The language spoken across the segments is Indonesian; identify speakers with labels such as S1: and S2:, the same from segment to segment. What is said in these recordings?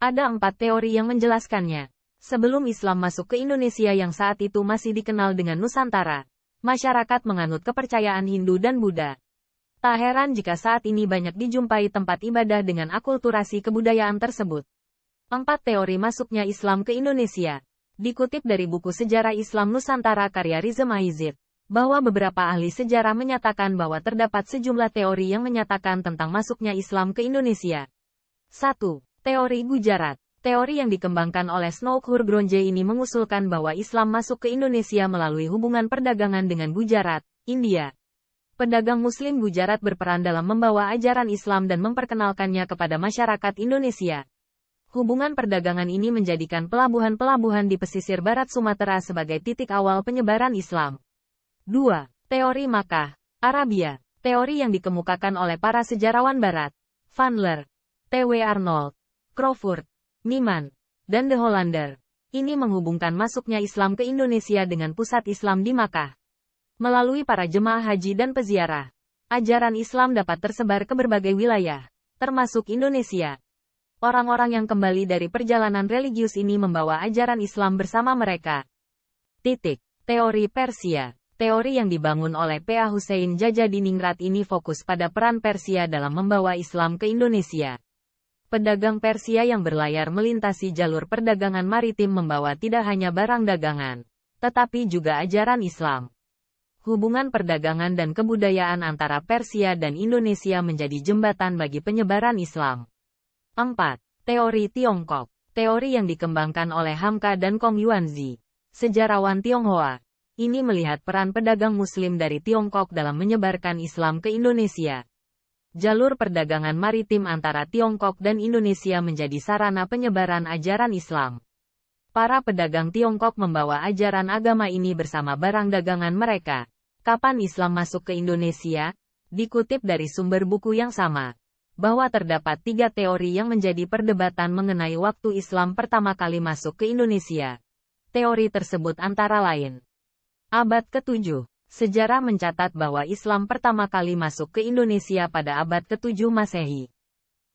S1: Ada 4 teori yang menjelaskannya. Sebelum Islam masuk ke Indonesia yang saat itu masih dikenal dengan Nusantara, masyarakat menganut kepercayaan Hindu dan Buddha. Tak heran jika saat ini banyak dijumpai tempat ibadah dengan akulturasi kebudayaan tersebut. 4 teori masuknya Islam ke Indonesia. Dikutip dari buku Sejarah Islam Nusantara karya Riza Mahizid, bahwa beberapa ahli sejarah menyatakan bahwa terdapat sejumlah teori yang menyatakan tentang masuknya Islam ke Indonesia. 1. Teori Gujarat. Teori yang dikembangkan oleh Snoukhur Gronje ini mengusulkan bahwa Islam masuk ke Indonesia melalui hubungan perdagangan dengan Gujarat, India. Pedagang Muslim Gujarat berperan dalam membawa ajaran Islam dan memperkenalkannya kepada masyarakat Indonesia. Hubungan perdagangan ini menjadikan pelabuhan-pelabuhan di pesisir barat Sumatera sebagai titik awal penyebaran Islam. 2. Teori Makkah, Arabia. Teori yang dikemukakan oleh para sejarawan barat, Van Leer, T.W. Arnold, Crawford, Nieman, dan De Hollander, ini menghubungkan masuknya Islam ke Indonesia dengan pusat Islam di Makkah. Melalui para jemaah haji dan peziarah, ajaran Islam dapat tersebar ke berbagai wilayah, termasuk Indonesia. Orang-orang yang kembali dari perjalanan religius ini membawa ajaran Islam bersama mereka. Teori Persia. Teori yang dibangun oleh P.A. Hussein Jajadiningrat ini fokus pada peran Persia dalam membawa Islam ke Indonesia. Pedagang Persia yang berlayar melintasi jalur perdagangan maritim membawa tidak hanya barang dagangan, tetapi juga ajaran Islam. Hubungan perdagangan dan kebudayaan antara Persia dan Indonesia menjadi jembatan bagi penyebaran Islam. 4. Teori Tiongkok. Teori yang dikembangkan oleh Hamka dan Kong Yuanzi, sejarawan Tionghoa, ini melihat peran pedagang Muslim dari Tiongkok dalam menyebarkan Islam ke Indonesia. Jalur perdagangan maritim antara Tiongkok dan Indonesia menjadi sarana penyebaran ajaran Islam. Para pedagang Tiongkok membawa ajaran agama ini bersama barang dagangan mereka. Kapan Islam masuk ke Indonesia? Dikutip dari sumber buku yang sama, bahwa terdapat 3 teori yang menjadi perdebatan mengenai waktu Islam pertama kali masuk ke Indonesia. Teori tersebut antara lain. Abad ke-7. Sejarah mencatat bahwa Islam pertama kali masuk ke Indonesia pada abad ke-7 Masehi.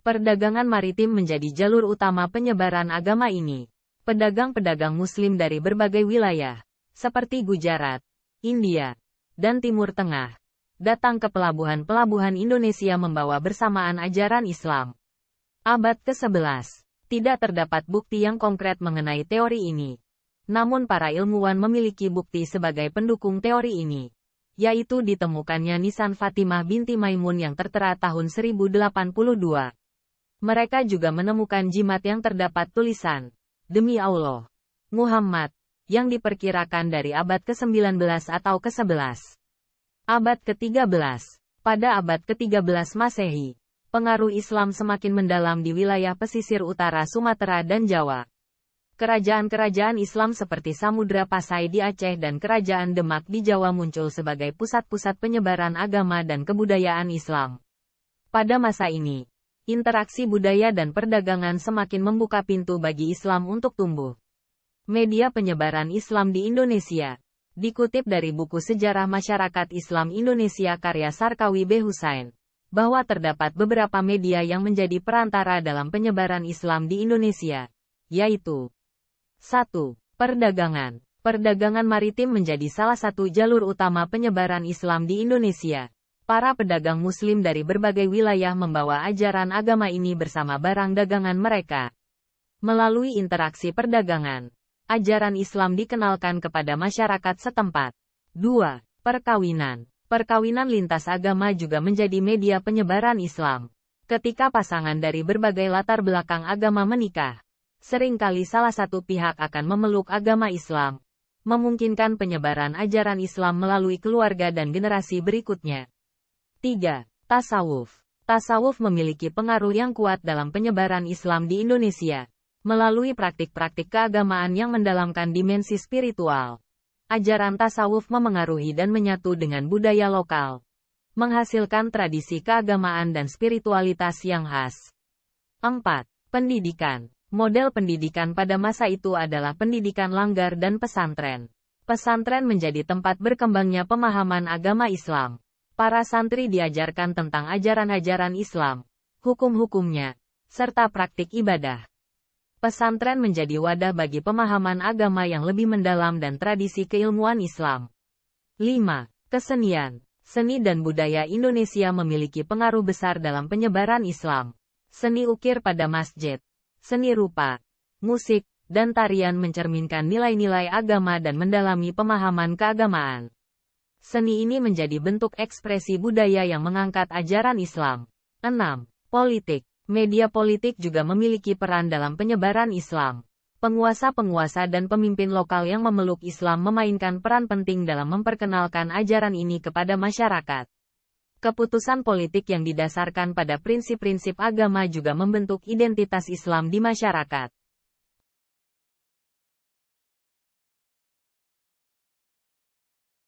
S1: Perdagangan maritim menjadi jalur utama penyebaran agama ini. Pedagang-pedagang Muslim dari berbagai wilayah, seperti Gujarat, India, dan Timur Tengah, datang ke pelabuhan-pelabuhan Indonesia membawa bersamaan ajaran Islam. Abad ke-11. Tidak terdapat bukti yang konkret mengenai teori ini. Namun para ilmuwan memiliki bukti sebagai pendukung teori ini, yaitu ditemukannya nisan Fatimah binti Maimun yang tertera tahun 1082. Mereka juga menemukan jimat yang terdapat tulisan, "Demi Allah, Muhammad," yang diperkirakan dari abad ke-19 atau ke-11. Abad ke-13. Pada abad ke-13 Masehi, pengaruh Islam semakin mendalam di wilayah pesisir utara Sumatera dan Jawa. Kerajaan-kerajaan Islam seperti Samudra Pasai di Aceh dan Kerajaan Demak di Jawa muncul sebagai pusat-pusat penyebaran agama dan kebudayaan Islam. Pada masa ini, interaksi budaya dan perdagangan semakin membuka pintu bagi Islam untuk tumbuh. Media penyebaran Islam di Indonesia. Dikutip dari buku Sejarah Masyarakat Islam Indonesia karya Sarkawi B. Husain, bahwa terdapat beberapa media yang menjadi perantara dalam penyebaran Islam di Indonesia, yaitu 1. Perdagangan. Perdagangan maritim menjadi salah satu jalur utama penyebaran Islam di Indonesia. Para pedagang Muslim dari berbagai wilayah membawa ajaran agama ini bersama barang dagangan mereka. Melalui interaksi perdagangan, ajaran Islam dikenalkan kepada masyarakat setempat. 2. Perkawinan. Perkawinan lintas agama juga menjadi media penyebaran Islam. Ketika pasangan dari berbagai latar belakang agama menikah, seringkali salah satu pihak akan memeluk agama Islam, memungkinkan penyebaran ajaran Islam melalui keluarga dan generasi berikutnya. 3. Tasawuf. Tasawuf memiliki pengaruh yang kuat dalam penyebaran Islam di Indonesia, melalui praktik-praktik keagamaan yang mendalamkan dimensi spiritual. Ajaran tasawuf memengaruhi dan menyatu dengan budaya lokal, menghasilkan tradisi keagamaan dan spiritualitas yang khas. 4. Pendidikan. Model pendidikan pada masa itu adalah pendidikan langgar dan pesantren. Pesantren menjadi tempat berkembangnya pemahaman agama Islam. Para santri diajarkan tentang ajaran-ajaran Islam, hukum-hukumnya, serta praktik ibadah. Pesantren menjadi wadah bagi pemahaman agama yang lebih mendalam dan tradisi keilmuan Islam. 5. Kesenian. Seni dan budaya Indonesia memiliki pengaruh besar dalam penyebaran Islam. Seni ukir pada masjid, seni rupa, musik, dan tarian mencerminkan nilai-nilai agama dan mendalami pemahaman keagamaan. Seni ini menjadi bentuk ekspresi budaya yang mengangkat ajaran Islam. 6. Politik. Media politik juga memiliki peran dalam penyebaran Islam. Penguasa-penguasa dan pemimpin lokal yang memeluk Islam memainkan peran penting dalam memperkenalkan ajaran ini kepada masyarakat. Keputusan politik yang didasarkan pada prinsip-prinsip agama juga membentuk identitas Islam di masyarakat.